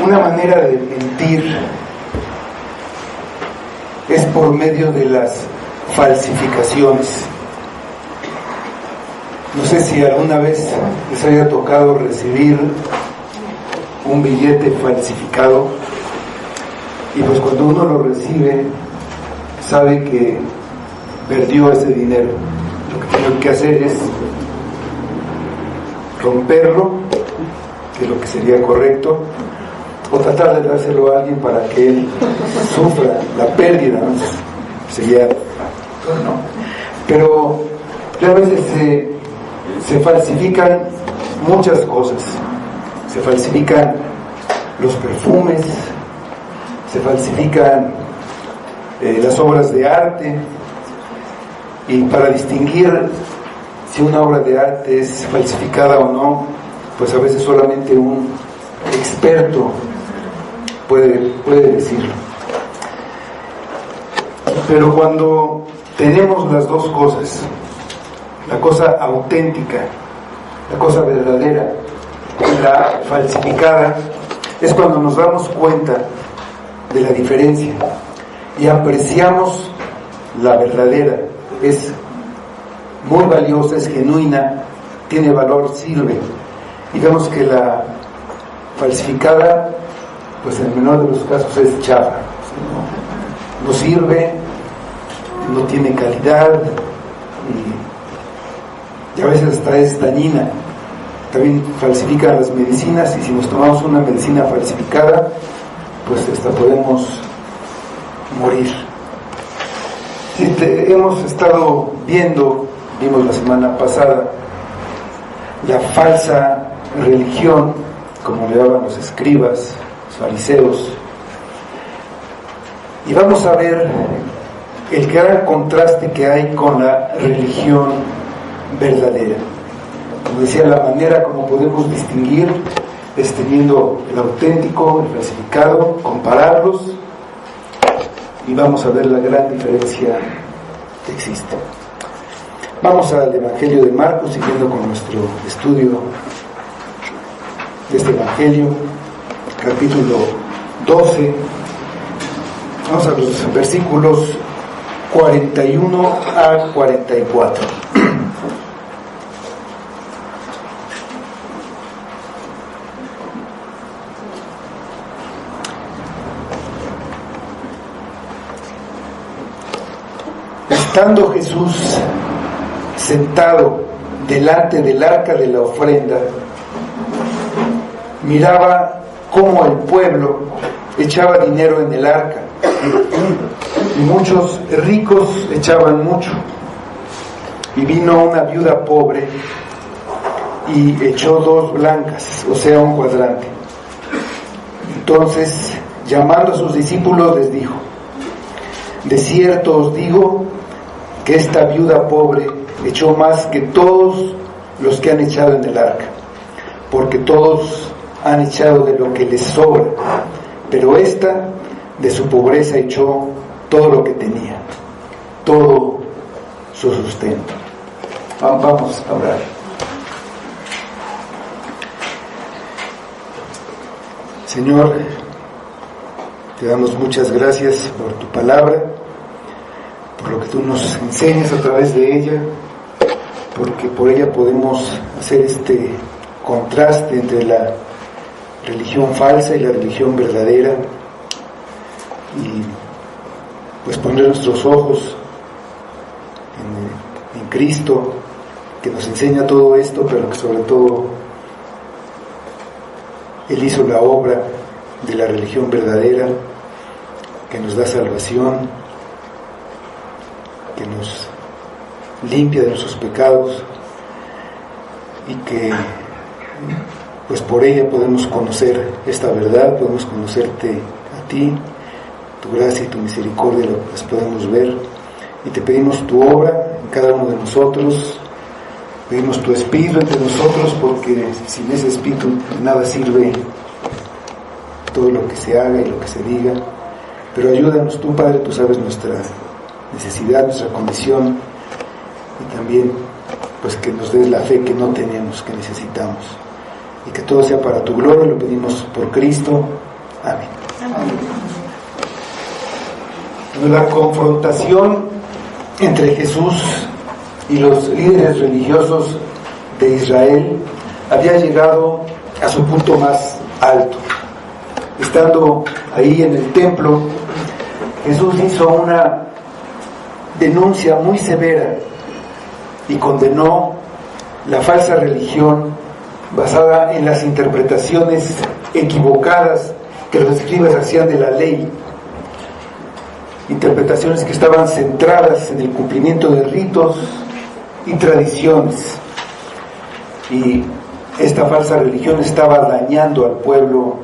Una manera de mentir es por medio de las falsificaciones. No sé si alguna vez les haya tocado recibir un billete falsificado, y pues cuando uno lo recibe sabe que perdió ese dinero. Lo que tiene que hacer es romperlo, que es lo que sería correcto, o tratar de dárselo a alguien para que él sufra la pérdida, ¿no? Sería, ¿no? Pero a veces se falsifican muchas cosas. Se falsifican los perfumes, se falsifican las obras de arte, y para distinguir si una obra de arte es falsificada o no, pues a veces solamente un experto puede decirlo. Pero cuando tenemos las dos cosas, la cosa auténtica, la cosa verdadera y la falsificada, es cuando nos damos cuenta de la diferencia y apreciamos la verdadera. Es muy valiosa, es genuina, tiene valor, sirve. Digamos que la falsificada, pues en el menor de los casos es chafa, no sirve, no tiene calidad, y a veces hasta es dañina. También falsifican las medicinas, y si nos tomamos una medicina falsificada, pues hasta podemos morir. Hemos estado vimos la semana pasada, la falsa religión, como le llamaban los escribas, los fariseos, y vamos a ver el gran contraste que hay con la religión verdadera. Como decía, la manera como podemos distinguir es teniendo el auténtico, el falsificado, compararlos, y vamos a ver la gran diferencia que existe. Vamos al Evangelio de Marcos, siguiendo con nuestro estudio de este Evangelio, capítulo 12. Vamos a los versículos 41 a 44. Estando Jesús sentado delante del arca de la ofrenda, miraba cómo el pueblo echaba dinero en el arca, y muchos ricos echaban mucho. Y vino una viuda pobre y echó 2 blancas, o sea, un cuadrante. Entonces, llamando a sus discípulos, les dijo: de cierto os digo que esta viuda pobre echó más que todos los que han echado en el arca, porque todos han echado de lo que les sobra, pero esta de su pobreza echó todo lo que tenía, todo su sustento. Vamos a orar. Señor, te damos muchas gracias por tu palabra, por lo que tú nos enseñas a través de ella, porque por ella podemos hacer este contraste entre la religión falsa y la religión verdadera, y pues poner nuestros ojos en Cristo, que nos enseña todo esto, pero que sobre todo Él hizo la obra de la religión verdadera, que nos da salvación, que nos limpia de nuestros pecados, y que pues por ella podemos conocer esta verdad, podemos conocerte a ti, tu gracia y tu misericordia las podemos ver, y te pedimos tu obra en cada uno de nosotros, pedimos tu Espíritu entre nosotros, porque sin ese Espíritu de nada sirve todo lo que se haga y lo que se diga. Pero ayúdanos tú, Padre, tú sabes nuestra necesidad, nuestra condición, y también pues que nos des la fe que no tenemos, que necesitamos, y que todo sea para tu gloria. Lo pedimos por Cristo. Amén. La confrontación entre Jesús y los líderes religiosos de Israel había llegado a su punto más alto. Estando ahí en el templo, Jesús hizo una denuncia muy severa y condenó la falsa religión basada en las interpretaciones equivocadas que los escribas hacían de la ley, interpretaciones que estaban centradas en el cumplimiento de ritos y tradiciones, y esta falsa religión estaba dañando al pueblo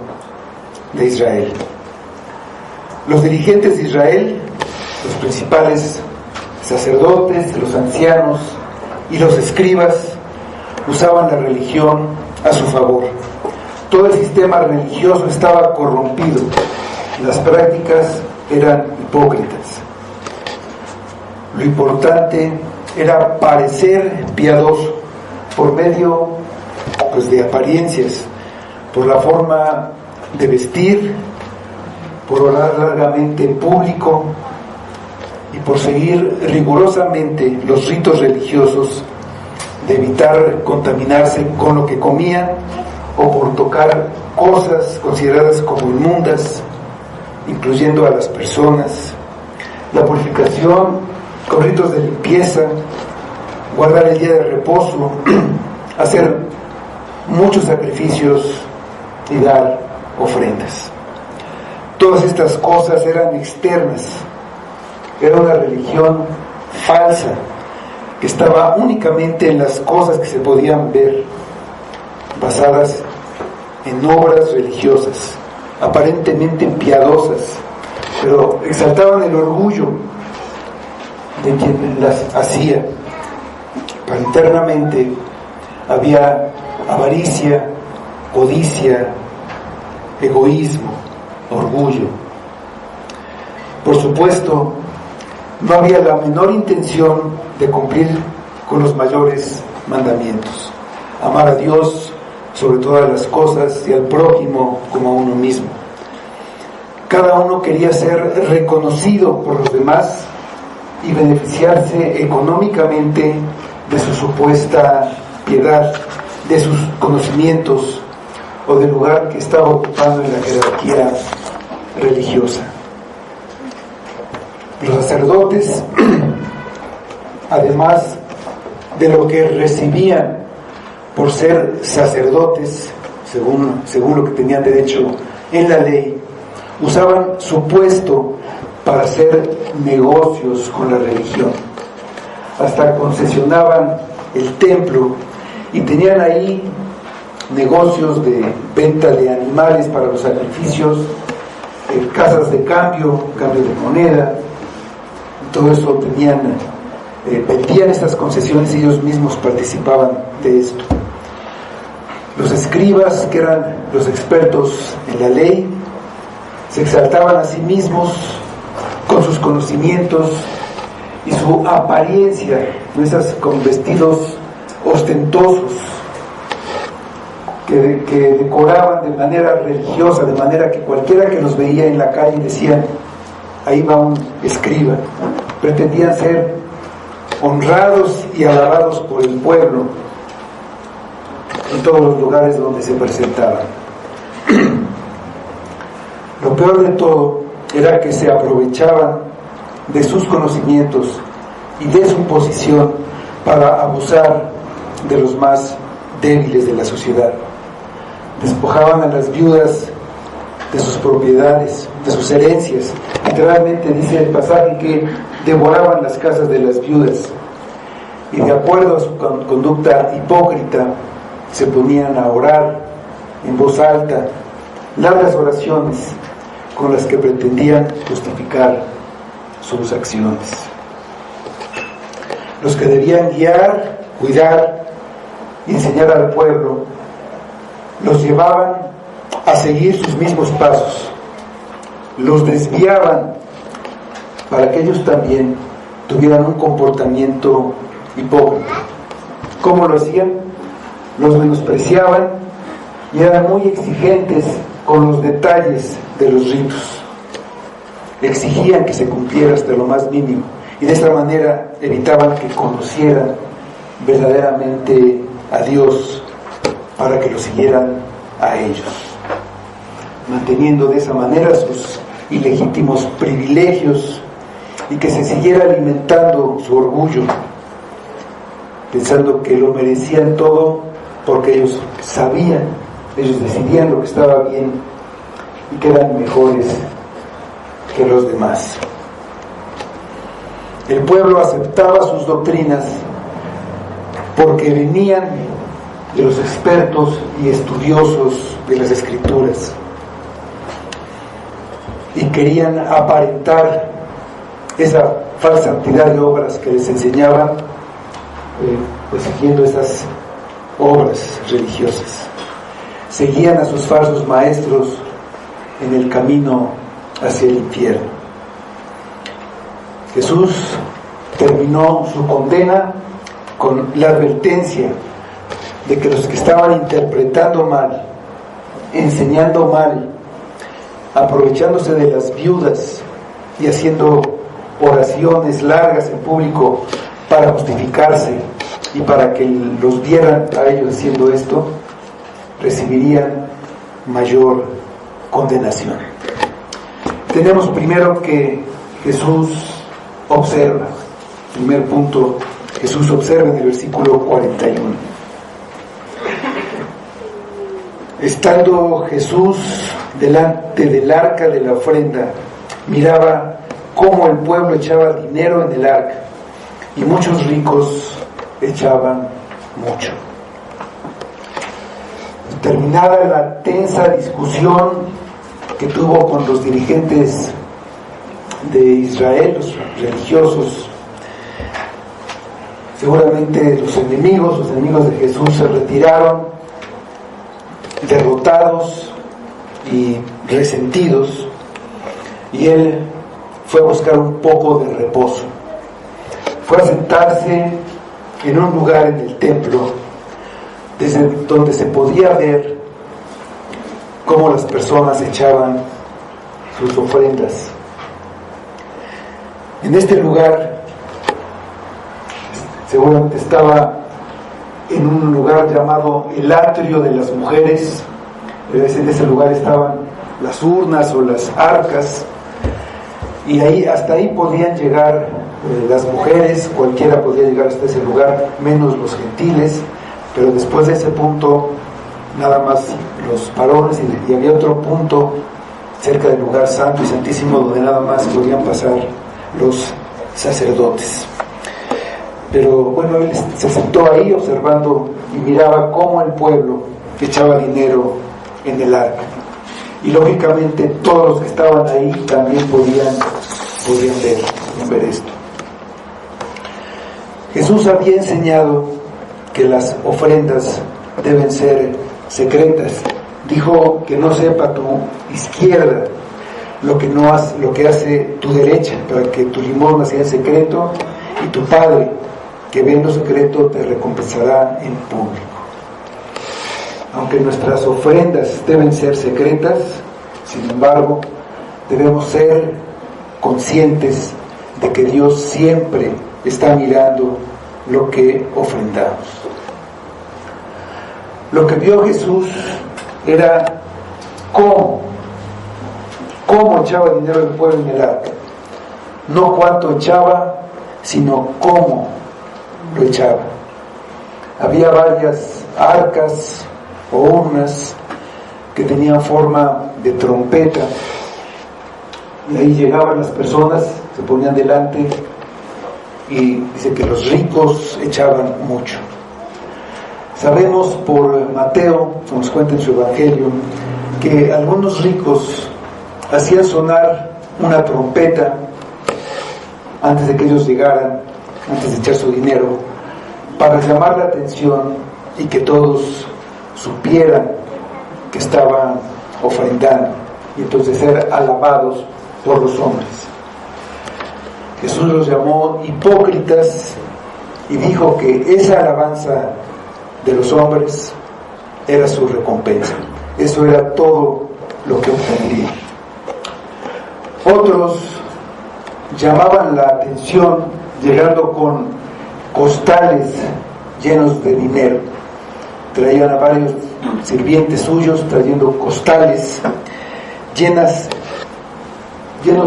de Israel. Los dirigentes de Israel, los principales sacerdotes, los ancianos y los escribas usaban la religión a su favor. Todo el sistema religioso estaba corrompido, las prácticas eran hipócritas. Lo importante era parecer piadoso por medio de apariencias, por la forma de vestir, por orar largamente en público y por seguir rigurosamente los ritos religiosos, de evitar contaminarse con lo que comían o por tocar cosas consideradas como inmundas, incluyendo a las personas, la purificación con ritos de limpieza, guardar el día de reposo, hacer muchos sacrificios y dar ofrendas. Todas estas cosas eran externas, era una religión falsa que estaba únicamente en las cosas que se podían ver, basadas en obras religiosas, aparentemente piadosas, pero exaltaban el orgullo de quien las hacía. Pero internamente había avaricia, codicia, egoísmo, orgullo. Por supuesto, no había la menor intención de cumplir con los mayores mandamientos: amar a Dios sobre todas las cosas y al prójimo como a uno mismo. Cada uno quería ser reconocido por los demás y beneficiarse económicamente de su supuesta piedad, de sus conocimientos o del lugar que estaba ocupando en la jerarquía religiosa. Los sacerdotes, además de lo que recibían por ser sacerdotes, según lo que tenían derecho en la ley, usaban su puesto para hacer negocios con la religión. Hasta concesionaban el templo y tenían ahí negocios de venta de animales para los sacrificios, casas de cambio de moneda. Todo eso tenían, vendían estas concesiones y ellos mismos participaban de esto. Los escribas, que eran los expertos en la ley, se exaltaban a sí mismos con sus conocimientos y su apariencia, esas con vestidos ostentosos que decoraban de manera religiosa, de manera que cualquiera que los veía en la calle decía: ahí va un escriba. Pretendían ser honrados y alabados por el pueblo en todos los lugares donde se presentaban. Lo peor de todo era que se aprovechaban de sus conocimientos y de su posición para abusar de los más débiles de la sociedad. Despojaban a las viudas de sus propiedades, de sus herencias. Literalmente dice el pasaje que devoraban las casas de las viudas, y de acuerdo a su conducta hipócrita se ponían a orar en voz alta largas oraciones con las que pretendían justificar sus acciones. Los que debían guiar, cuidar y enseñar al pueblo los llevaban a seguir sus mismos pasos, los desviaban para que ellos también tuvieran un comportamiento hipócrita. ¿Cómo lo hacían? Los menospreciaban y eran muy exigentes con los detalles de los ritos. Exigían que se cumpliera hasta lo más mínimo, y de esta manera evitaban que conocieran verdaderamente a Dios para que lo siguieran a ellos, manteniendo de esa manera sus ilegítimos privilegios y que se siguiera alimentando su orgullo, pensando que lo merecían todo porque ellos sabían, ellos decidían lo que estaba bien y que eran mejores que los demás. El pueblo aceptaba sus doctrinas porque venían de los expertos y estudiosos de las Escrituras y querían aparentar esa falsa santidad de obras que les enseñaban, pues siguiendo esas obras religiosas. Seguían a sus falsos maestros en el camino hacia el infierno. Jesús terminó su condena con la advertencia de que los que estaban interpretando mal, enseñando mal, aprovechándose de las viudas y haciendo oraciones largas en público para justificarse y para que los vieran a ellos haciendo esto, recibirían mayor condenación. Tenemos primero que Jesús observa. Primer punto, Jesús observa en el versículo 41. Estando Jesús delante del arca de la ofrenda, miraba cómo el pueblo echaba dinero en el arca, y muchos ricos echaban mucho. Terminada la tensa discusión que tuvo con los dirigentes de Israel, los religiosos, seguramente los enemigos de Jesús se retiraron derrotados y resentidos, y él fue a buscar un poco de reposo. Fue a sentarse en un lugar en el templo desde donde se podía ver cómo las personas echaban sus ofrendas. En este lugar seguramente estaba en un lugar llamado el atrio de las mujeres. En ese lugar estaban las urnas o las arcas, y ahí, hasta ahí podían llegar las mujeres, cualquiera podía llegar hasta ese lugar, menos los gentiles, pero después de ese punto nada más los varones, y había otro punto cerca del lugar santo y santísimo donde nada más podían pasar los sacerdotes. Pero bueno, él se sentó ahí observando y miraba cómo el pueblo echaba dinero en el arca, y lógicamente todos los que estaban ahí también podían ver esto. Jesús había enseñado que las ofrendas deben ser secretas. Dijo que no sepa tu izquierda lo que hace tu derecha, para que tu limosna sea en secreto, y tu Padre, que ve en lo secreto, te recompensará en público. Aunque nuestras ofrendas deben ser secretas, sin embargo, debemos ser conscientes de que Dios siempre está mirando lo que ofrendamos. Lo que vio Jesús era cómo echaba dinero el pueblo en el arca. No cuánto echaba, sino cómo lo echaba. Había varias arcas o urnas que tenían forma de trompeta, y ahí llegaban las personas, se ponían delante, y dice que los ricos echaban mucho. Sabemos por Mateo, como nos cuenta en su evangelio, que algunos ricos hacían sonar una trompeta antes de que ellos llegaran, antes de echar su dinero, para llamar la atención y que todos supieran que estaban ofrendando, y entonces ser alabados por los hombres. Jesús los llamó hipócritas y dijo que esa alabanza de los hombres era su recompensa. Eso era todo lo que obtendría. Otros llamaban la atención llegando con costales llenos de dinero. Traían a varios sirvientes suyos trayendo costales llenos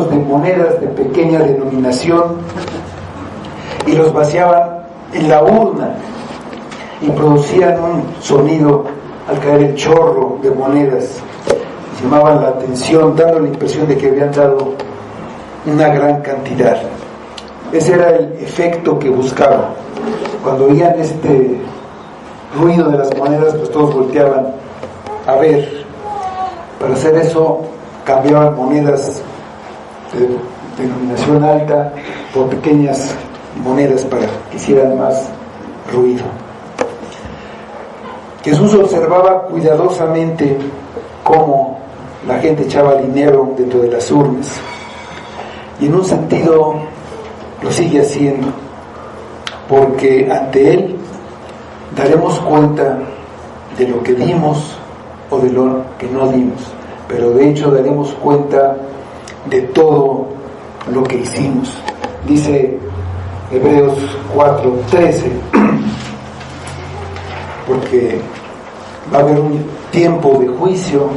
de monedas de pequeña denominación, y los vaciaban en la urna y producían un sonido al caer el chorro de monedas. Llamaban la atención, dando la impresión de que habían dado una gran cantidad. Ese era el efecto que buscaban. Cuando oían este ruido de las monedas, pues todos volteaban a ver. Para hacer eso cambiaban monedas de denominación alta por pequeñas monedas para que hicieran más ruido. Jesús observaba cuidadosamente cómo la gente echaba dinero dentro de las urnas, y en un sentido lo sigue haciendo, porque ante Él daremos cuenta de lo que dimos o de lo que no dimos, pero de hecho daremos cuenta de todo lo que hicimos. Dice Hebreos 4:13, porque va a haber un tiempo de juicio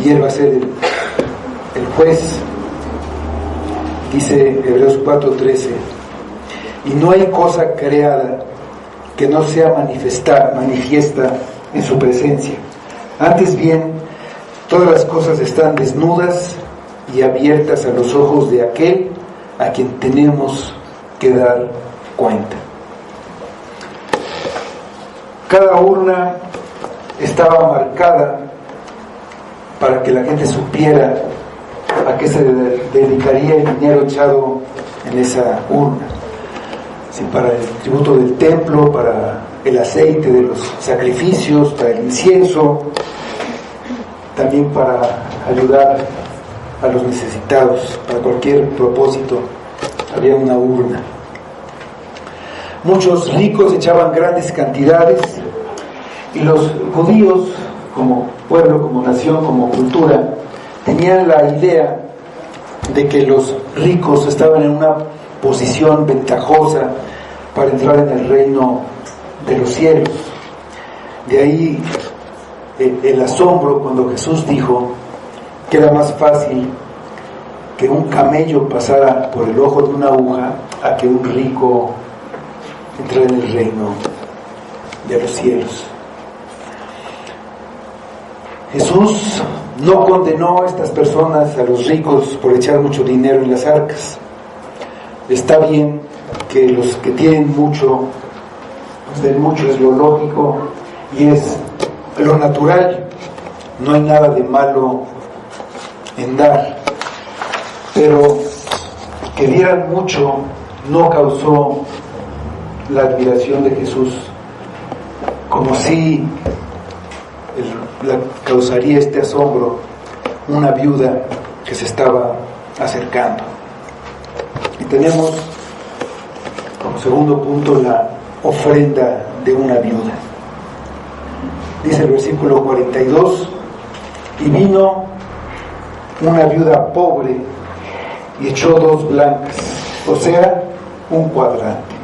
y Él va a ser el juez. Dice Hebreos 4:13, y no hay cosa creada que no sea manifiesta en su presencia. Antes bien, todas las cosas están desnudas y abiertas a los ojos de aquel a quien tenemos que dar cuenta. Cada urna estaba marcada para que la gente supiera a qué se dedicaría el dinero echado en esa urna. Sí, para el tributo del templo, para el aceite de los sacrificios, para el incienso, también para ayudar a los necesitados. Para cualquier propósito había una urna. Muchos ricos echaban grandes cantidades, y los judíos, como pueblo, como nación, como cultura, tenían la idea de que los ricos estaban en una posición ventajosa para entrar en el reino de los cielos. De ahí el asombro cuando Jesús dijo que era más fácil que un camello pasara por el ojo de una aguja a que un rico entrara en el reino de los cielos. Jesús no condenó a estas personas, a los ricos, por echar mucho dinero en las arcas. Está bien que los que tienen mucho, pues den mucho, es lo lógico y es lo natural. No hay nada de malo en dar, pero que dieran mucho no causó la admiración de Jesús, como si la causaría este asombro una viuda que se estaba acercando. Y tenemos como segundo punto la ofrenda de una viuda. Dice el versículo 42, y vino una viuda pobre y echó 2 blancas, o sea, un cuadrante.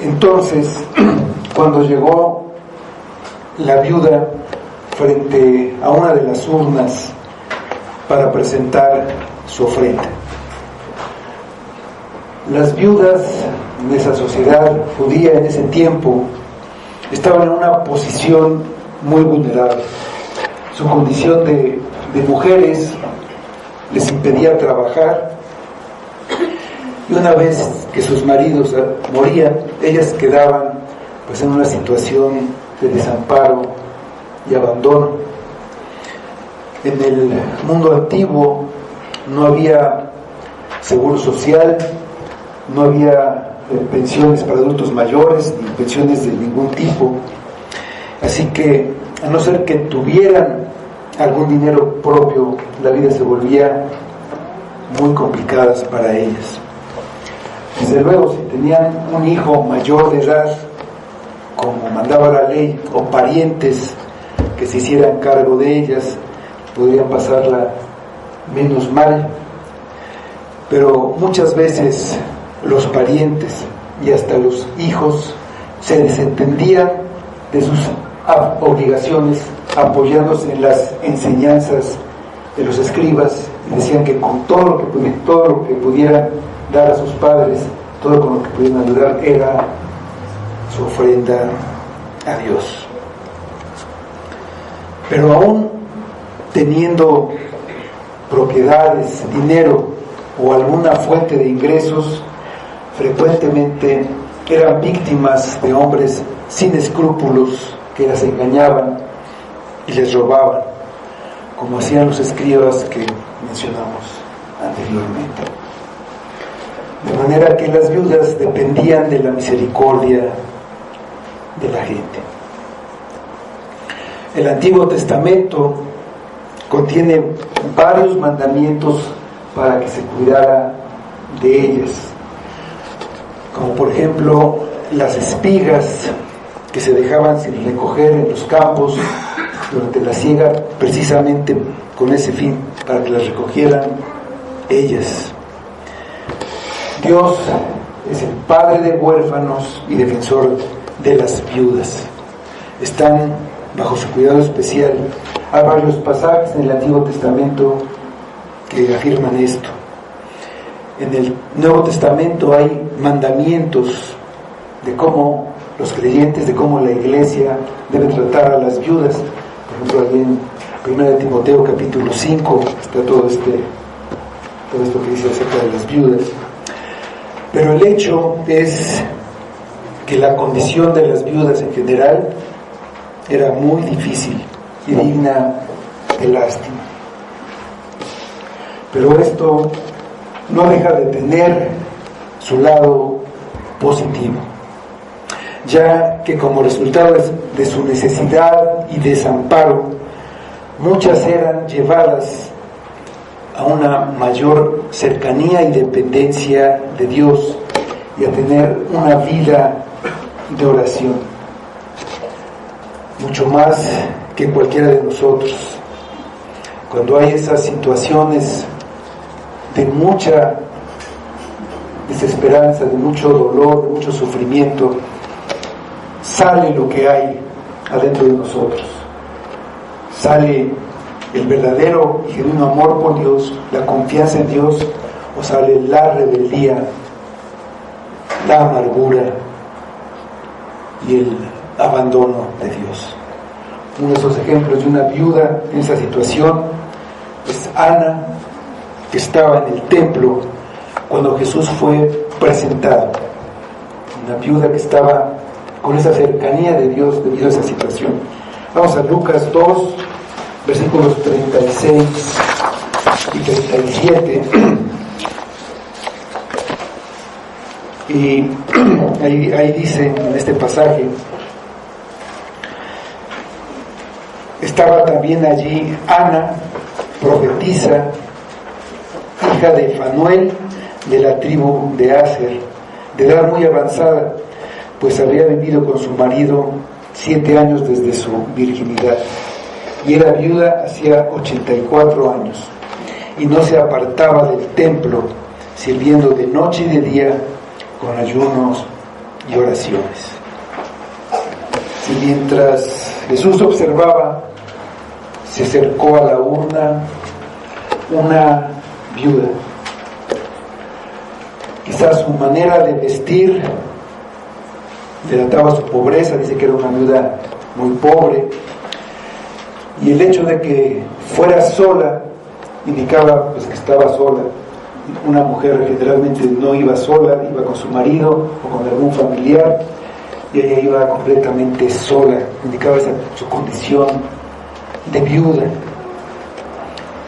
Entonces fue cuando llegó la viuda frente a una de las urnas para presentar su ofrenda. Las viudas en esa sociedad judía en ese tiempo estaban en una posición muy vulnerable. Su condición de mujeres les impedía trabajar, y una vez que sus maridos morían, ellas quedaban pues en una situación de desamparo y abandono. En el mundo antiguo no había seguro social, no había pensiones para adultos mayores, ni pensiones de ningún tipo. Así que, a no ser que tuvieran algún dinero propio, la vida se volvía muy complicada para ellas. Desde luego, si tenían un hijo mayor de edad, como mandaba la ley, o parientes que se hicieran cargo de ellas, podrían pasarla menos mal. Pero muchas veces los parientes y hasta los hijos se desentendían de sus obligaciones, apoyándose en las enseñanzas de los escribas, y decían que con todo lo que pudieran dar a sus padres, todo con lo que pudieran ayudar, era su ofrenda a Dios. Pero aún teniendo propiedades, dinero o alguna fuente de ingresos, frecuentemente eran víctimas de hombres sin escrúpulos que las engañaban y les robaban, como hacían los escribas que mencionamos anteriormente. De manera que las viudas dependían de la misericordia de la gente. El Antiguo Testamento contiene varios mandamientos para que se cuidara de ellas, como por ejemplo las espigas que se dejaban sin recoger en los campos durante la siega, precisamente con ese fin, para que las recogieran ellas. Dios es el padre de huérfanos y defensor de las viudas. Están bajo su cuidado especial. Hay varios pasajes en el Antiguo Testamento que afirman esto. En el Nuevo Testamento hay mandamientos de cómo los creyentes, de cómo la iglesia debe tratar a las viudas. Por ejemplo, ahí en 1 Timoteo capítulo 5 está todo esto que dice acerca de las viudas. Pero el hecho es que la condición de las viudas en general era muy difícil y digna de lástima. Pero esto no deja de tener su lado positivo, ya que como resultado de su necesidad y desamparo, muchas eran llevadas a una mayor cercanía y dependencia de Dios y a tener una vida de oración, mucho más que cualquiera de nosotros. Cuando hay esas situaciones de mucha desesperanza, de mucho dolor, de mucho sufrimiento, sale lo que hay adentro de nosotros. Sale el verdadero y genuino amor por Dios, la confianza en Dios, o sale la rebeldía, la amargura y el abandono de Dios. Uno de esos ejemplos de una viuda en esa situación es Ana, que estaba en el templo cuando Jesús fue presentado. Una viuda que estaba con esa cercanía de Dios debido a esa situación. Vamos a Lucas 2, versículos 36 y 37. Y ahí dice en este pasaje: estaba también allí Ana, profetisa, hija de Fanuel, de la tribu de Aser, de edad muy avanzada, pues había vivido con su marido 7 años desde su virginidad, y era viuda hacía 84 años, y no se apartaba del templo, sirviendo de noche y de día con ayunos y oraciones. Y mientras Jesús observaba, se acercó a la urna una viuda. Quizás su manera de vestir delataba su pobreza, dice que era una viuda muy pobre, y el hecho de que fuera sola indicaba pues que estaba sola. Una mujer generalmente no iba sola, iba con su marido o con algún familiar, y ella iba completamente sola, indicaba su condición de viuda.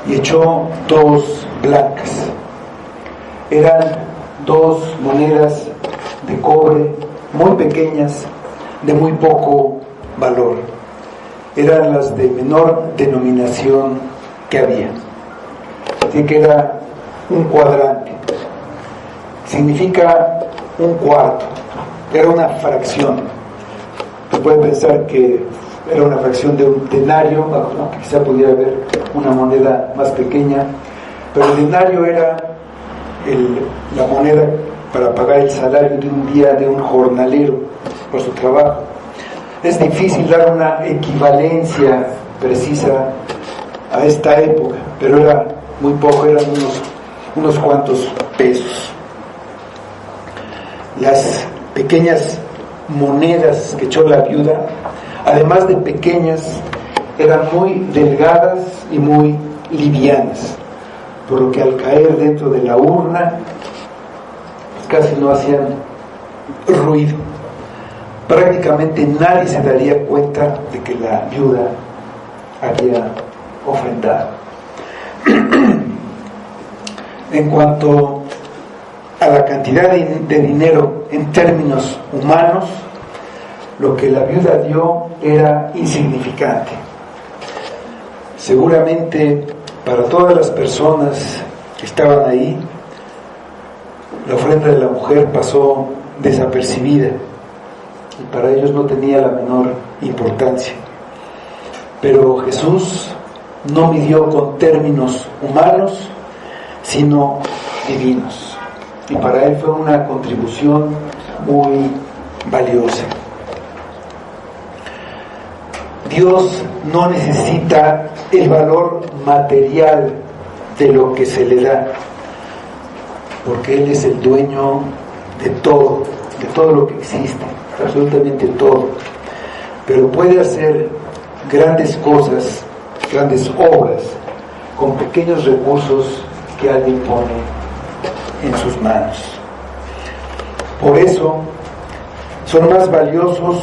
Y echó 2 blancas. Eran 2 monedas de cobre muy pequeñas, de muy poco valor. Eran las de menor denominación que había. Así que era un cuadrante, significa un cuarto, era una fracción. Se puede pensar que era una fracción de un denario, aunque quizá pudiera haber una moneda más pequeña, pero el denario era la moneda para pagar el salario de un día de un jornalero por su trabajo. Es difícil dar una equivalencia precisa a esta época, pero era muy poco, eran unos cuantos pesos. Las pequeñas monedas que echó la viuda, además de pequeñas, eran muy delgadas y muy livianas, por lo que al caer dentro de la urna casi no hacían ruido. Prácticamente nadie se daría cuenta de que la viuda había ofrendado. En cuanto a la cantidad de dinero en términos humanos, lo que la viuda dio era insignificante. Seguramente para todas las personas que estaban ahí, la ofrenda de la mujer pasó desapercibida y para ellos no tenía la menor importancia. Pero Jesús no midió con términos humanos, sino divinos, y para él fue una contribución muy valiosa. Dios no necesita el valor material de lo que se le da, porque Él es el dueño de todo lo que existe, absolutamente todo, pero puede hacer grandes cosas, grandes obras, con pequeños recursos que alguien pone en sus manos. Por eso son más valiosos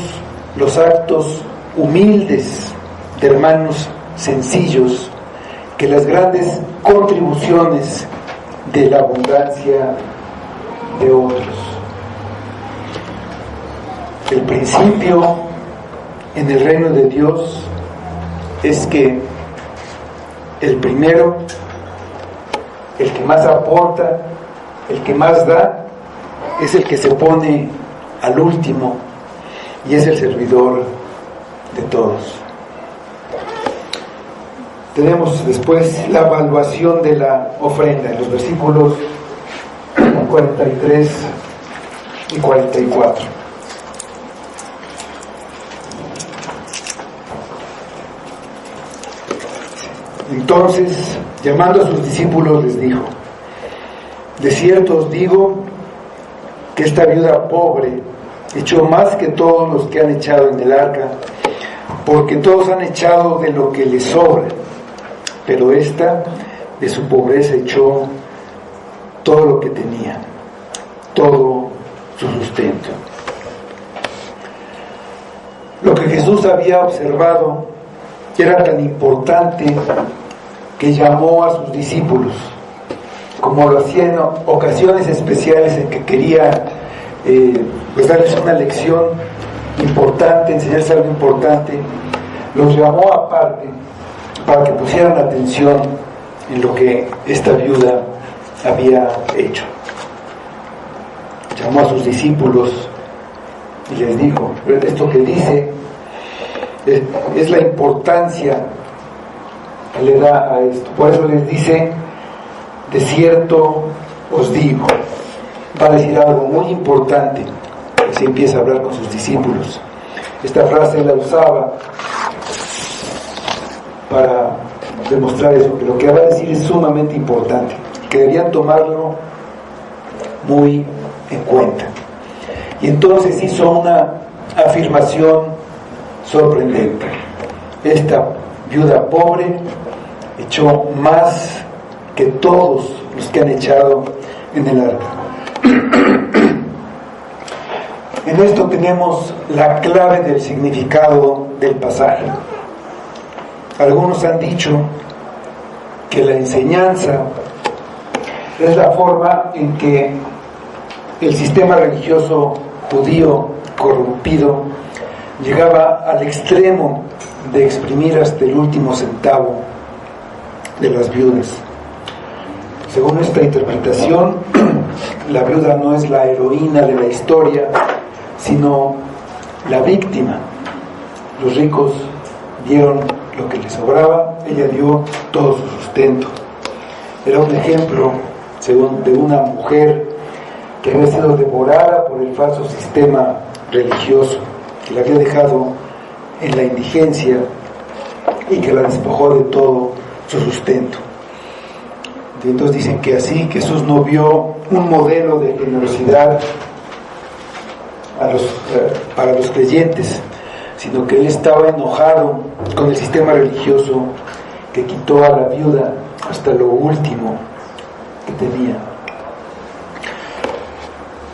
los actos humildes de hermanos sencillos que las grandes contribuciones de la abundancia de otros. El principio en el reino de Dios es que el primero, el que más aporta, el que más da, es el que se pone al último y es el servidor de todos. Tenemos después la evaluación de la ofrenda en los versículos 43 y 44. Entonces, llamando a sus discípulos, les dijo: de cierto os digo que esta viuda pobre echó más que todos los que han echado en el arca, porque todos han echado de lo que les sobra, pero esta de su pobreza echó todo lo que tenía, todo su sustento. Lo que Jesús había observado era tan importante que llamó a sus discípulos, como lo hacía en ocasiones especiales en que quería darles una lección importante, enseñarles algo importante. Los llamó aparte para que pusieran atención en lo que esta viuda había hecho. Llamó a sus discípulos y les dijo: esto que dice es la importancia que le da a esto. Por eso les dice: de cierto os digo. Va a decir algo muy importante. Así empieza a hablar con sus discípulos. Esta frase la usaba para demostrar eso, que lo que va a decir es sumamente importante, que deberían tomarlo muy en cuenta. Y entonces hizo una afirmación sorprendente: esta viuda pobre echó más que todos los que han echado en el arca. En esto tenemos la clave del significado del pasaje. Algunos han dicho que la enseñanza es la forma en que el sistema religioso judío corrompido llegaba al extremo de exprimir hasta el último centavo de las viudas. Según esta interpretación, la viuda no es la heroína de la historia, sino la víctima. Los ricos dieron lo que les sobraba, ella dio todo su sustento. Era un ejemplo, según, de una mujer que había sido devorada por el falso sistema religioso, que la había dejado en la indigencia y que la despojó de todo su sustento. Y entonces dicen que así Jesús no vio un modelo de generosidad para los creyentes, sino que él estaba enojado con el sistema religioso que quitó a la viuda hasta lo último que tenía.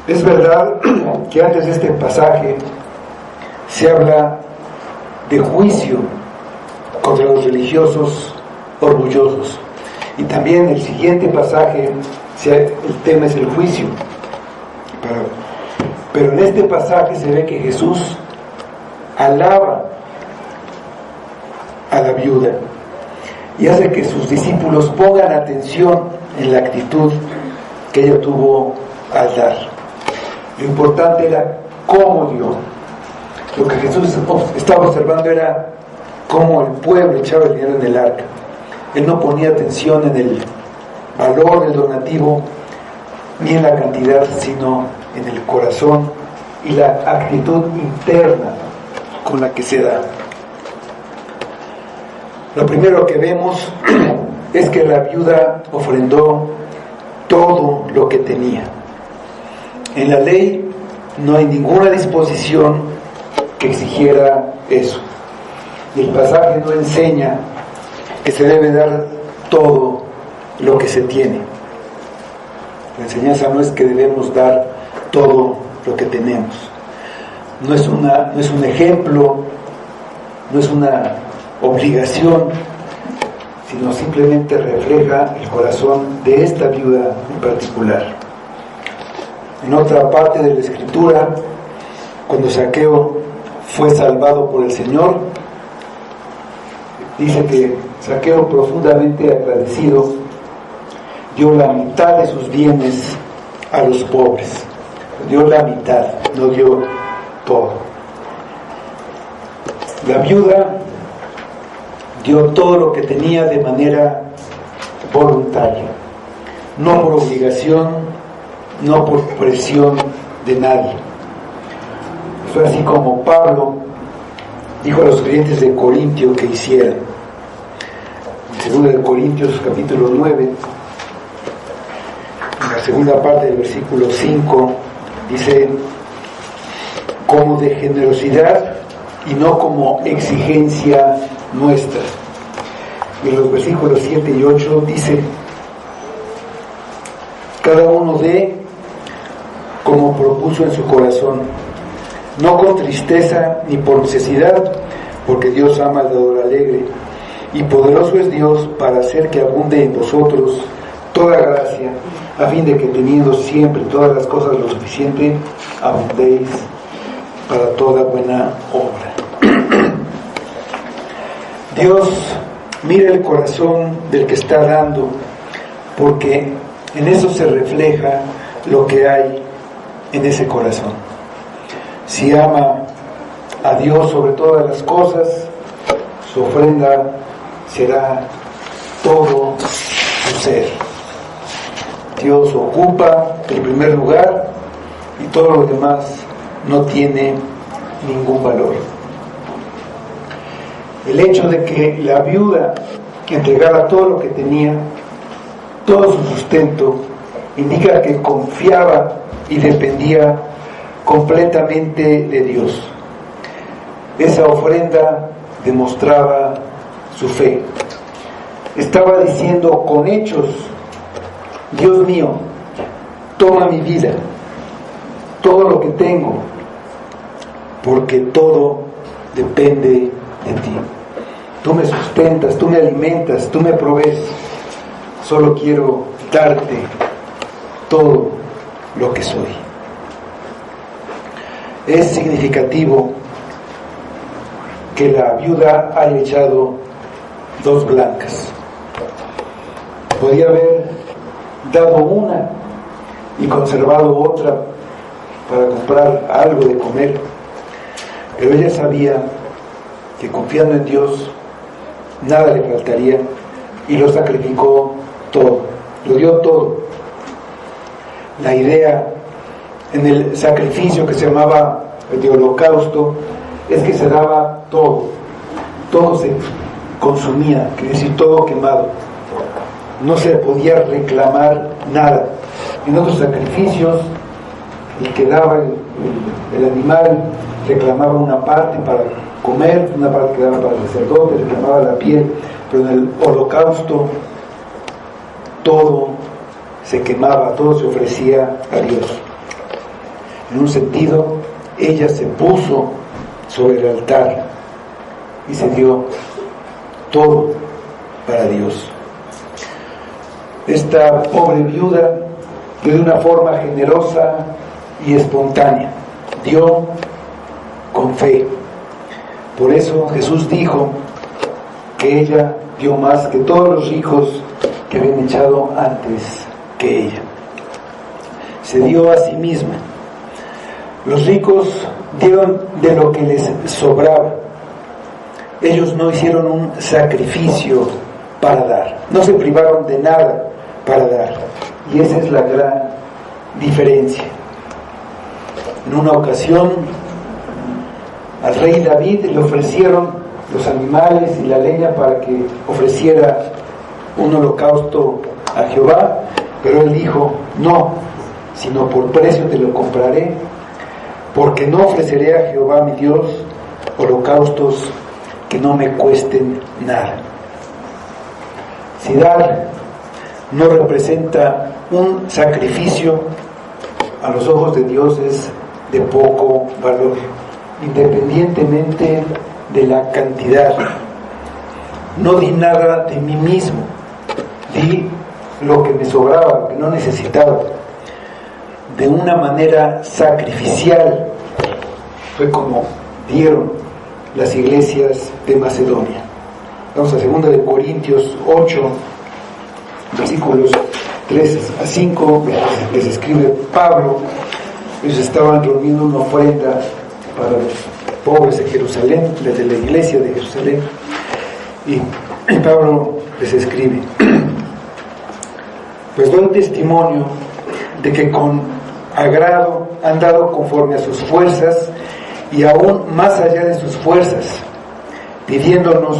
Es verdad que antes de este pasaje se habla de juicio contra los religiosos orgullosos, y también el siguiente pasaje el tema es el juicio, pero en este pasaje se ve que Jesús alaba a la viuda y hace que sus discípulos pongan atención en la actitud que ella tuvo al dar. Lo importante era cómo dio. Lo que Jesús estaba observando era cómo el pueblo echaba el dinero en el arca. Él no ponía atención en el valor del donativo ni en la cantidad, sino en el corazón y la actitud interna con la que se da. Lo primero que vemos es que la viuda ofrendó todo lo que tenía. En la ley no hay ninguna disposición que exigiera eso, y el pasaje no enseña que se debe dar todo lo que se tiene. La enseñanza no es que debemos dar todo lo que tenemos. No es un ejemplo, no es una obligación, sino simplemente refleja el corazón de esta viuda en particular. En otra parte de la Escritura, cuando Zaqueo fue salvado por el Señor, dice que Zaqueo, profundamente agradecido, dio la mitad de sus bienes a los pobres. Dio la mitad, no dio todo. La viuda dio todo lo que tenía de manera voluntaria, no por obligación, no por presión de nadie. Fue así como Pablo dijo a los creyentes de Corintio que hicieran. En 2 Corintios capítulo 9, en la segunda parte del versículo 5, dice: como de generosidad y no como exigencia nuestra. Y en los versículos 7 y 8 dice: cada uno dé como propuso en su corazón, no con tristeza ni por necesidad, porque Dios ama al dador alegre, y poderoso es Dios para hacer que abunde en vosotros toda gracia, a fin de que teniendo siempre todas las cosas lo suficiente, abundéis para toda buena obra. Dios mira el corazón del que está dando, porque en eso se refleja lo que hay en ese corazón. Si ama a Dios sobre todas las cosas, su ofrenda será todo su ser. Dios ocupa el primer lugar y todo lo demás no tiene ningún valor. El hecho de que la viuda entregara todo lo que tenía, todo su sustento, indica que confiaba y dependía completamente de Dios. Esa ofrenda demostraba su fe. Estaba diciendo con hechos: Dios mío, toma mi vida, todo lo que tengo, porque todo depende de ti. Tú me sustentas, tú me alimentas, tú me provees. Solo quiero darte todo lo que soy. Es significativo que la viuda haya echado 2 blancas. Podía haber dado una y conservado otra para comprar algo de comer, pero ella sabía que confiando en Dios nada le faltaría, y lo sacrificó todo, lo dio todo. La idea en el sacrificio que se llamaba de holocausto es que se daba todo, todo se consumía, quiere decir todo quemado, no se podía reclamar nada. En otros sacrificios el que daba el animal reclamaba una parte para comer, una parte que daba para el sacerdote, reclamaba la piel, pero en el holocausto todo se quemaba, todo se ofrecía a Dios. En un sentido, ella se puso sobre el altar y se dio todo para Dios. Esta pobre viuda dio de una forma generosa y espontánea, dio con fe. Por eso Jesús dijo que ella dio más que todos los ricos que habían echado antes que ella. Se dio a sí misma. Los ricos dieron de lo que les sobraba. Ellos no hicieron un sacrificio para dar, no se privaron de nada para dar, y esa es la gran diferencia. En una ocasión al rey David le ofrecieron los animales y la leña para que ofreciera un holocausto a Jehová, pero él dijo: no, sino por precio te lo compraré, porque no ofreceré a Jehová mi Dios holocaustos que no me cuesten nada. Si dar no representa un sacrificio, a los ojos de Dios es de poco valor, independientemente de la cantidad. No di nada de mí mismo, di lo que me sobraba, lo que no necesitaba, de una manera sacrificial. Fue como dieron las iglesias de Macedonia. Vamos a 2 de Corintios 8, versículos 3 a 5, les escribe Pablo. Ellos estaban reuniendo una ofrenda para los pobres de Jerusalén, desde la iglesia de Jerusalén, y Pablo les escribe: pues doy testimonio de que con agrado han dado conforme a sus fuerzas y aún más allá de sus fuerzas, pidiéndonos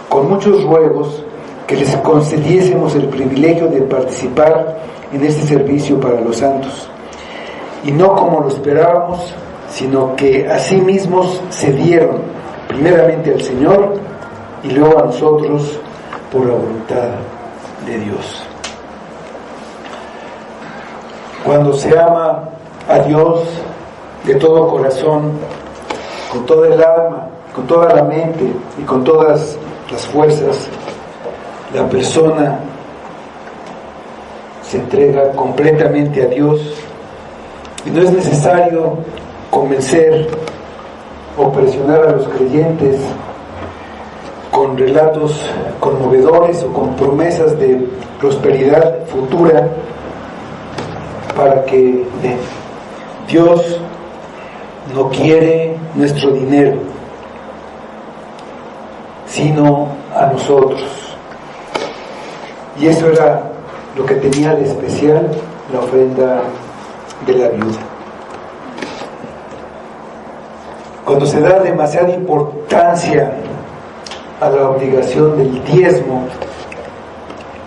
con muchos ruegos que les concediésemos el privilegio de participar en este servicio para los santos, y no como lo esperábamos, sino que a sí mismos se dieron primeramente al Señor y luego a nosotros por la voluntad de Dios. Cuando se ama a Dios de todo corazón, con toda el alma, con toda la mente y con todas las fuerzas, la persona se entrega completamente a Dios, y no es necesario convencer o presionar a los creyentes con relatos conmovedores o con promesas de prosperidad futura para que den. Dios no quiere nuestro dinero, sino a nosotros. Y eso era lo que tenía de especial la ofrenda de la viuda. Cuando se da demasiada importancia a la obligación del diezmo,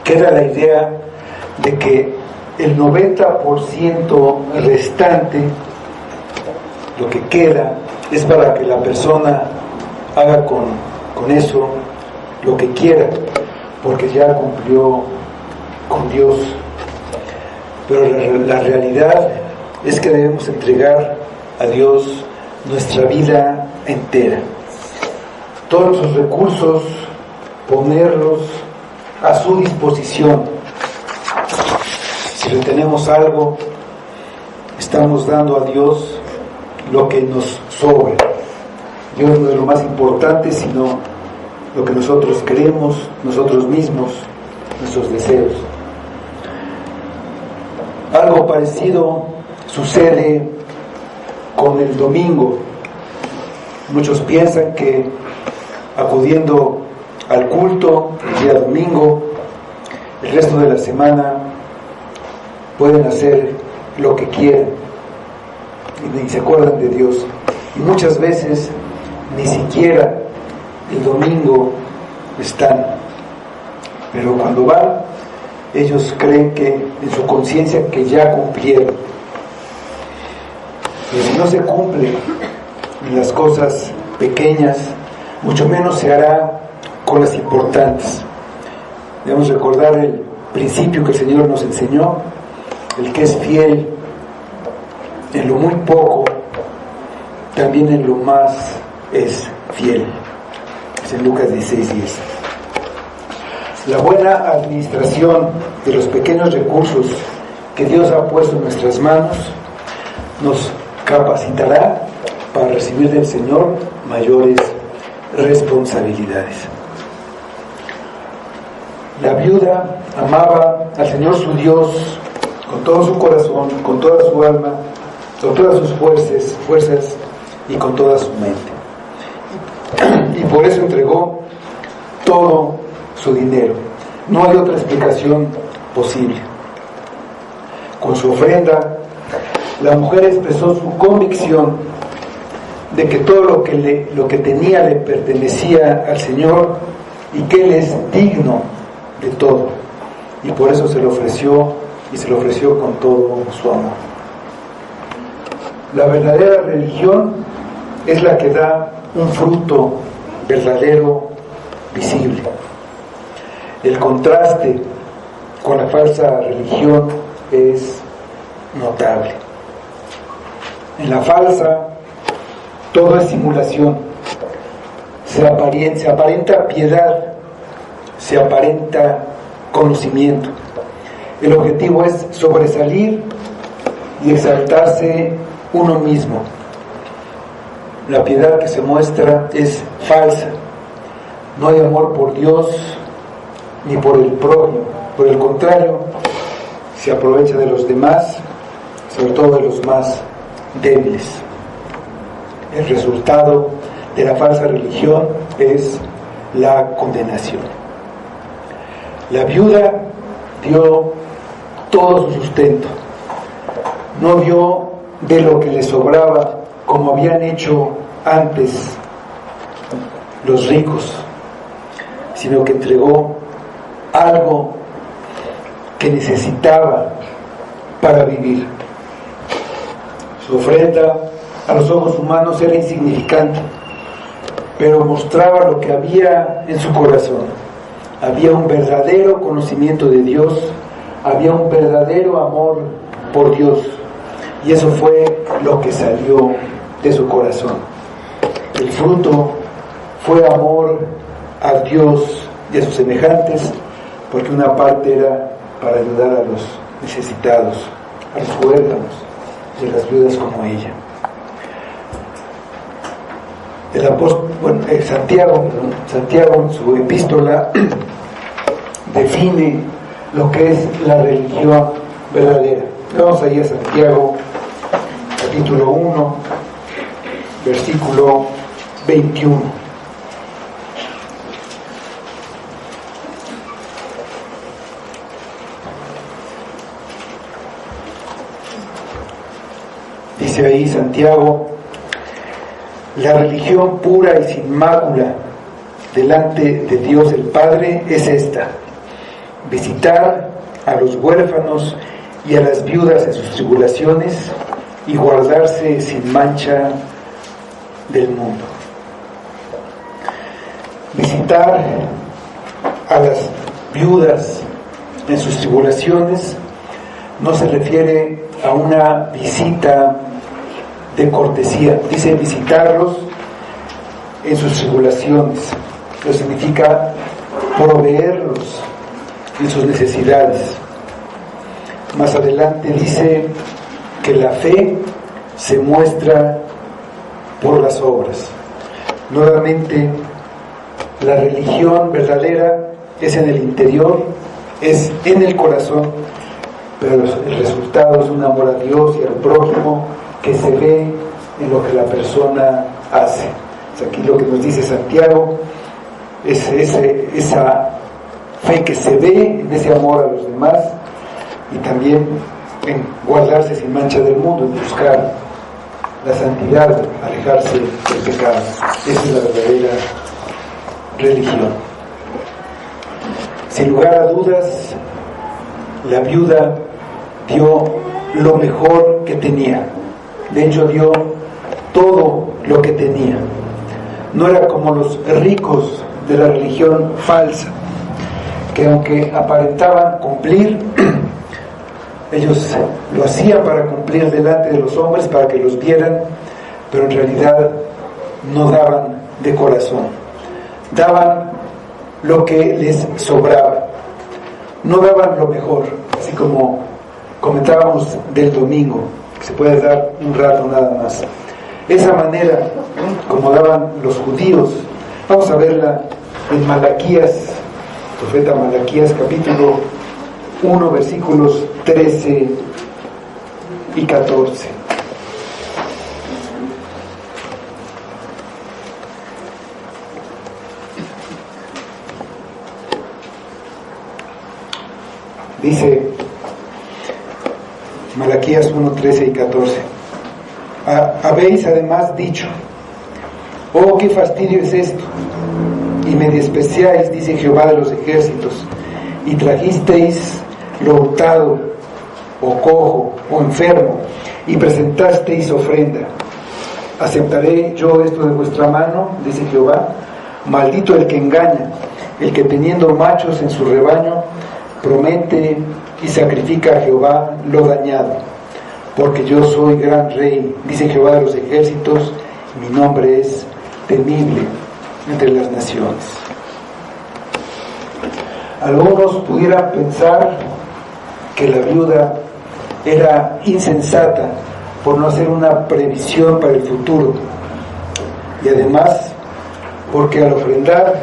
queda la idea de que el 90% restante, lo que queda, es para que la persona haga con eso lo que quiera, porque ya cumplió con Dios. Pero la realidad es que debemos entregar a Dios nuestra vida entera, todos los recursos, ponerlos a su disposición. Si retenemos algo, estamos dando a Dios lo que nos sobra. Dios no es lo más importante, sino lo que nosotros queremos, nosotros mismos, nuestros deseos. Algo parecido sucede con el domingo. Muchos piensan que acudiendo al culto el día domingo, el resto de la semana pueden hacer lo que quieran y ni se acuerdan de Dios. Y muchas veces ni siquiera el domingo están, pero cuando van, ellos creen que en su conciencia que ya cumplieron. Pero si no se cumplen en las cosas pequeñas, mucho menos se hará con las importantes. Debemos recordar el principio que el Señor nos enseñó: el que es fiel en lo muy poco, también en lo más es fiel. Es en Lucas 16:10. La buena administración de los pequeños recursos que Dios ha puesto en nuestras manos nos capacitará para recibir del Señor mayores responsabilidades. La viuda amaba al Señor su Dios con todo su corazón, con toda su alma, con todas sus fuerzas y con toda su mente. Y por eso entregó todo su dinero. No hay otra explicación posible. Con su ofrenda, la mujer expresó su convicción de que todo lo que tenía le pertenecía al Señor y que Él es digno de todo. Y por eso se lo ofreció, y se lo ofreció con todo su amor. La verdadera religión es la que da un fruto verdadero, visible. El contraste con la falsa religión es notable. En la falsa, todo es simulación. Se aparenta piedad, se aparenta conocimiento. El objetivo es sobresalir y exaltarse uno mismo. La piedad que se muestra es falsa. No hay amor por Dios ni por el prójimo. Por el contrario, se aprovecha de los demás, sobre todo de los más débiles. El resultado de la falsa religión es la condenación. La viuda dio todo su sustento. No dio de lo que le sobraba como habían hecho antes los ricos, sino que entregó algo que necesitaba para vivir. Su ofrenda a los ojos humanos era insignificante, pero mostraba lo que había en su corazón. Había un verdadero conocimiento de Dios, había un verdadero amor por Dios, y eso fue lo que salió de su corazón. El fruto fue amor a Dios y a sus semejantes, porque una parte era para ayudar a los necesitados, a los huérfanos y a las viudas como ella. El apóstol, Santiago en su epístola define lo que es la religión verdadera. Vamos ahí a Santiago, capítulo 1, versículo 21. Dice ahí Santiago: la religión pura y sin mácula delante de Dios el Padre es esta: visitar a los huérfanos y a las viudas en sus tribulaciones y guardarse sin mancha del mundo. Visitar a las viudas en sus tribulaciones no se refiere a una visita de cortesía. Dice visitarlos en sus tribulaciones. Eso significa proveerlos en sus necesidades. Más adelante dice que la fe se muestra por las obras. Nuevamente, la religión verdadera es en el interior, es en el corazón, pero el resultado es un amor a Dios y al prójimo que se ve en lo que la persona hace. Es aquí lo que nos dice Santiago: esa fe que se ve en ese amor a los demás, y también en guardarse sin mancha del mundo, en buscar la santidad, alejarse del pecado. Esa es la verdadera religión. Sin lugar a dudas, la viuda dio lo mejor que tenía. De hecho, dio todo lo que tenía. No era como los ricos de la religión falsa, que aunque aparentaban cumplir, ellos lo hacían para cumplir delante de los hombres, para que los vieran, pero en realidad no daban de corazón. Daban lo que les sobraba. No daban lo mejor, así como comentábamos del domingo, que se puede dar un rato nada más. Esa manera, como daban los judíos, vamos a verla en Malaquías, profeta Malaquías, capítulo 1, versículos 13 y 14. Dice Malaquías 1, 13 y 14: habéis además dicho: oh, qué fastidio es esto, y me despreciáis, dice Jehová de los ejércitos, y trajisteis lo hurtado, o cojo, o enfermo, y presentasteis ofrenda. ¿Aceptaré yo esto de vuestra mano? Dice Jehová. Maldito el que engaña, el que teniendo machos en su rebaño, promete y sacrifica a Jehová lo dañado. Porque yo soy gran rey, dice Jehová de los ejércitos, y mi nombre es temible entre las naciones. Algunos pudieran pensar que la viuda era insensata por no hacer una previsión para el futuro, y además porque al ofrendar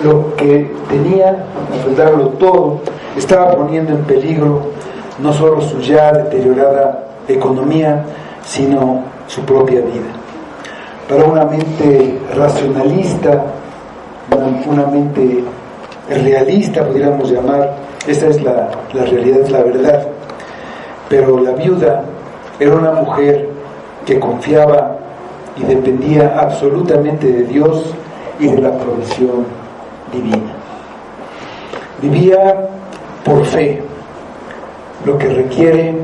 lo que tenía, ofrendarlo todo, estaba poniendo en peligro no solo su ya deteriorada economía, sino su propia vida. Para una mente racionalista, una mente realista, podríamos llamar, esa es la realidad, es la verdad. Pero la viuda era una mujer que confiaba y dependía absolutamente de Dios y de la provisión divina. Vivía por fe, lo que requiere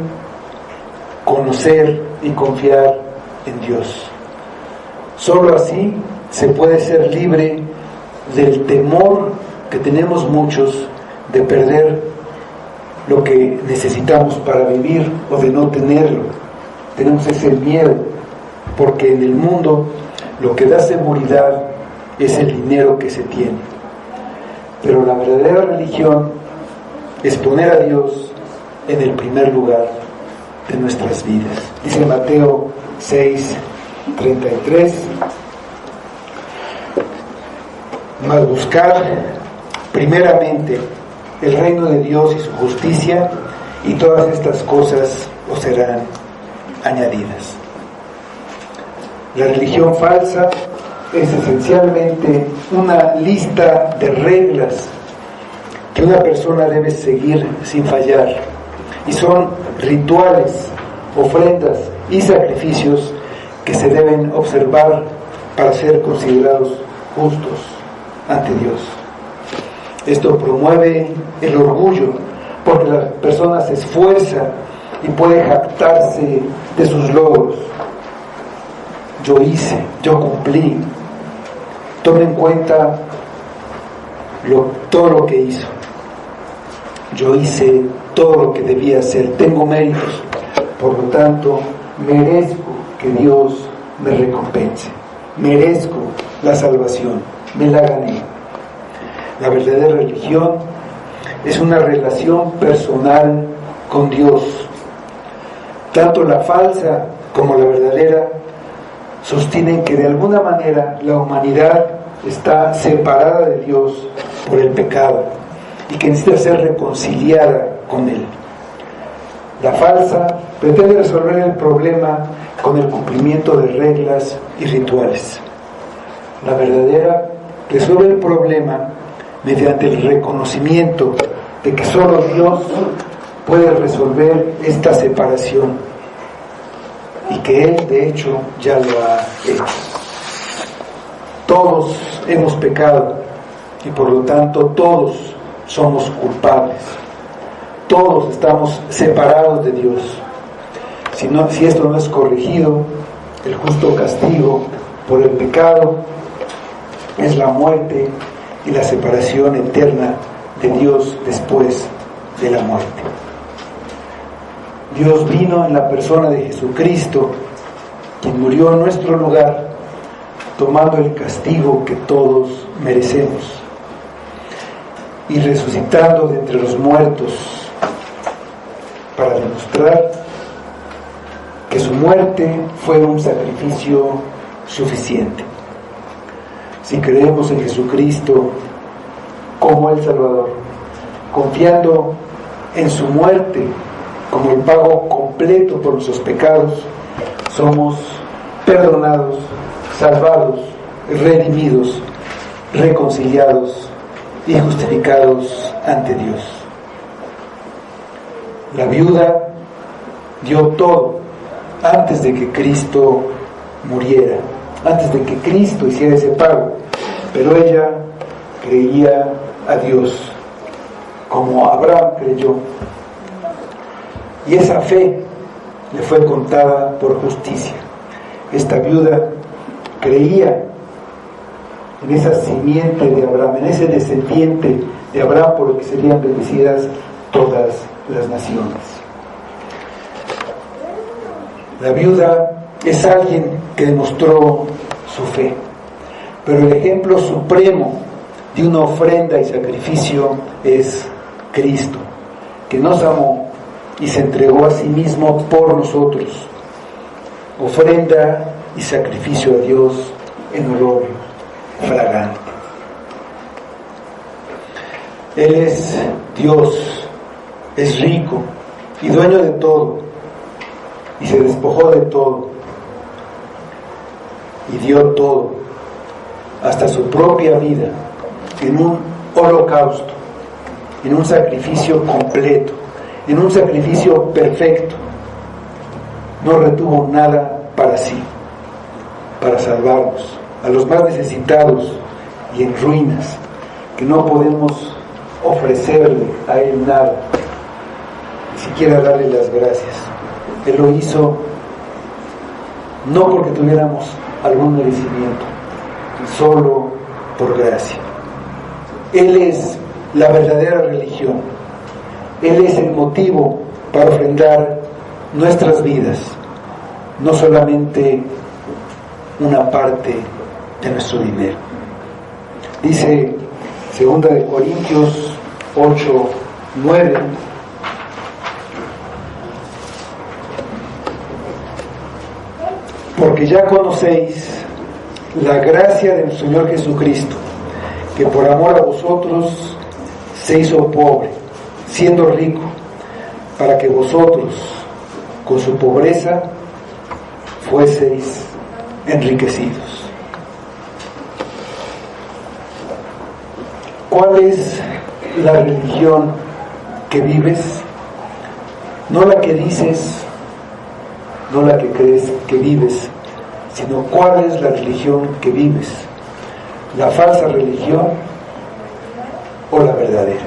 conocer y confiar en Dios. Solo así se puede ser libre del temor que tenemos muchos de perder lo que necesitamos para vivir o de no tenerlo. Tenemos ese miedo, porque en el mundo lo que da seguridad es el dinero que se tiene. Pero la verdadera religión es poner a Dios en el primer lugar de nuestras vidas. Dice Mateo 6:33: mas buscar primeramente el reino de Dios y su justicia, y todas estas cosas os serán añadidas. La religión falsa es esencialmente una lista de reglas que una persona debe seguir sin fallar, y son rituales, ofrendas y sacrificios que se deben observar para ser considerados justos ante Dios. Esto promueve el orgullo, porque la persona se esfuerza y puede jactarse de sus logros. Yo hice, yo cumplí. Tome en cuenta todo lo que hizo. Yo hice todo lo que debía hacer, tengo méritos, por lo tanto merezco que Dios me recompense, merezco la salvación, me la gané. La verdadera religión es una relación personal con Dios. Tanto la falsa como la verdadera sostienen que de alguna manera la humanidad está separada de Dios por el pecado y que necesita ser reconciliada con Él. La falsa pretende resolver el problema con el cumplimiento de reglas y rituales. La verdadera resuelve el problema mediante el reconocimiento de que solo Dios puede resolver esta separación y que Él de hecho ya lo ha hecho. Todos hemos pecado y por lo tanto todos somos culpables. Todos estamos separados de Dios. Si esto no es corregido, el justo castigo por el pecado es la muerte y la separación eterna de Dios después de la muerte. Dios vino en la persona de Jesucristo, quien murió en nuestro lugar, tomando el castigo que todos merecemos, y resucitando de entre los muertos para demostrar que su muerte fue un sacrificio suficiente. Si creemos en Jesucristo como el Salvador, confiando en su muerte como el pago completo por nuestros pecados, somos perdonados, salvados, redimidos, reconciliados y justificados ante Dios. La viuda dio todo antes de que Cristo muriera, antes de que Cristo hiciera ese pago, pero ella creía a Dios como Abraham creyó, y esa fe le fue contada por justicia. Esta viuda creía en esa simiente de Abraham, en ese descendiente de Abraham, por lo que serían bendecidas todas las naciones. La viuda es alguien que demostró su fe, pero el ejemplo supremo de una ofrenda y sacrificio es Cristo, que nos amó y se entregó a sí mismo por nosotros, ofrenda y sacrificio a Dios en olor fragante. Él es Dios, es rico y dueño de todo, y se despojó de todo y dio todo, hasta su propia vida, en un holocausto, en un sacrificio completo, en un sacrificio perfecto. No retuvo nada para sí, para salvarnos, a los más necesitados y en ruinas, que no podemos ofrecerle a Él nada, ni siquiera darle las gracias. Él lo hizo no porque tuviéramos algún merecimiento, solo por gracia. Él es la verdadera religión. Él es el motivo para ofrendar nuestras vidas, no solamente una parte de nuestro dinero. Dice 2 de Corintios 8:9: porque ya conocéis la gracia de nuestro Señor Jesucristo, que por amor a vosotros se hizo pobre, siendo rico, para que vosotros con su pobreza fueseis enriquecidos. ¿Cuál es la religión que vives? No la que dices, no la que crees que vives, sino cuál es la religión que vives, la falsa religión o la verdadera.